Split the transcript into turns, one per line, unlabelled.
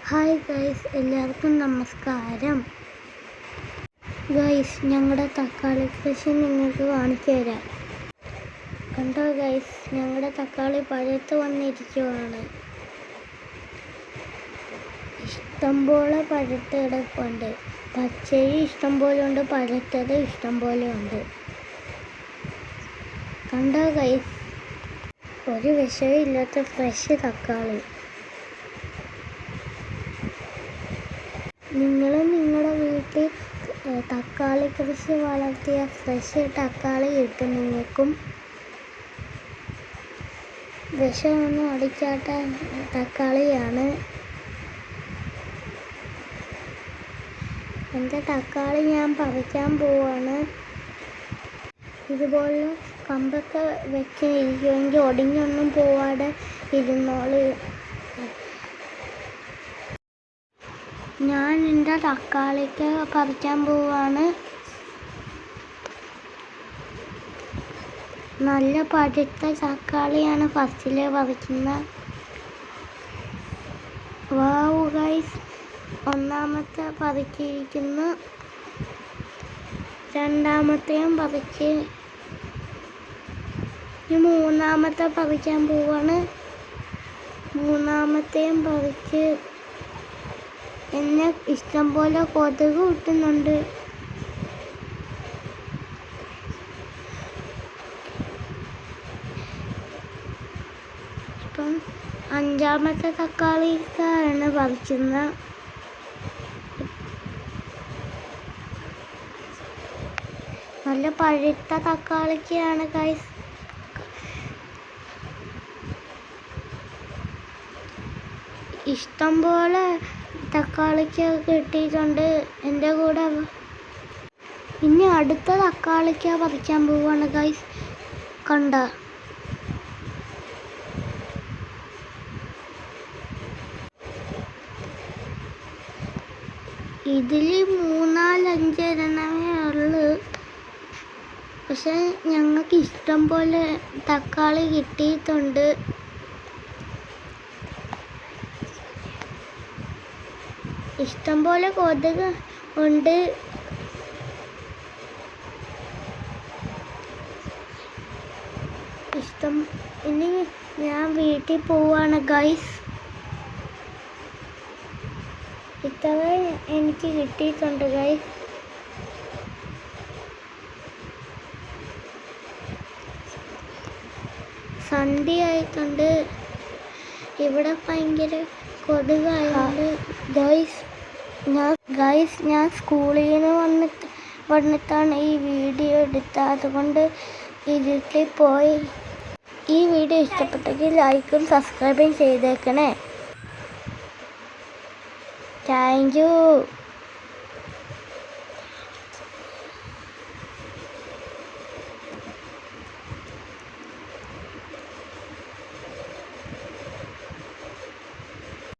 Hi guys, എല്ലാവർക്കും നമസ്കാരം. Guys, ഞങ്ങളുടെ തക്കാളി കൃഷി നിങ്ങൾക്ക് കാണിച്ചു തരാം. കണ്ടോ ഗൈസ്, ഞങ്ങളുടെ തക്കാളി പഴുത്ത് വന്നിരിക്കുവാണ്. ഇഷ്ടംപോലെ പഴുത്ത് കിടപ്പുണ്ട്. പച്ചരി ഇഷ്ടംപോലെ ഉണ്ട്, പഴുത്തത് ഇഷ്ടംപോലെ ഉണ്ട്. കണ്ടോ ഗൈസ്, ഒരു വിഷവും ഇല്ലാത്ത ഫ്രഷ് തക്കാളി. നിങ്ങളും നിങ്ങളുടെ വീട്ടിൽ തക്കാളി കൃഷി വളർത്തിയ ഫ്രഷ് തക്കാളി കിട്ടും. നിങ്ങൾക്കും വിഷമൊന്നും അടിക്കാത്ത തക്കാളിയാണ്. എൻ്റെ തക്കാളി ഞാൻ പറിക്കാൻ പോവാണ്. ഇതുപോലെ കമ്പൊക്കെ വെച്ചിരിക്കുമെങ്കിൽ ഒടിഞ്ഞൊന്നും പോവാതെ ഇരുന്നോളൂ. ഞാൻ എൻ്റെ തക്കാളിക്ക് പറിക്കാൻ പോവാണ്. നല്ല പഴുത്ത തക്കാളിയാണ് ഫസ്റ്റിലെ പറിക്കുന്നത്. വാവ് ഗൈസ്, ഒന്നാമത്തെ പറിച്ചിരിക്കുന്നു. രണ്ടാമത്തെയും പറിച്ച് മൂന്നാമത്തെ പറിക്കാൻ പോവാണ്. മൂന്നാമത്തെയും പറിച്ച് എന്നെ ഇഷ്ടംപോലെ കൊതുക് കിട്ടുന്നുണ്ട്. ഇപ്പം അഞ്ചാമത്തെ തക്കാളിക്കാണ് പറിക്കുന്നത്. നല്ല പഴുത്ത തക്കാളിക്കാണ് ഗൈസ്. ഇഷ്ടംപോലെ തക്കാളിക്ക് കിട്ടിയിട്ടുണ്ട് എൻ്റെ കൂടെ. ഇനി അടുത്ത തക്കാളിക്ക പറിക്കാൻ പോവാണ് ഗൈസ്. കണ്ട, ഇതിൽ 3-4 എണ്ണമേ ഉള്ളു. പക്ഷെ ഞങ്ങൾക്ക് ഇഷ്ടം പോലെ തക്കാളി കിട്ടിയിട്ടുണ്ട്. ഇഷ്ടംപോലെ കൊതുക് ഉണ്ട്. ഇനി ഞാൻ വീട്ടിൽ പോവാണ് ഗൈസ്. ഇത്ര എനിക്ക് കിട്ടിയിട്ടുണ്ട് ഗൈസ്. സന്ധ്യ ആയിട്ടുണ്ട്. ഇവിടെ ഭയങ്കര കൊതുകായുണ്ട് ഗൈസ്. ഞാൻ സ്കൂളിൽ നിന്ന് വന്നിട്ടാണ് ഈ വീഡിയോ എടുത്തത്. അതുകൊണ്ട് ഇരുട്ടിൽ പോയി. ഈ വീഡിയോ ഇഷ്ടപ്പെട്ടെങ്കിൽ ലൈക്കും സബ്സ്ക്രൈബും ചെയ്തേക്കണേ. Thank you.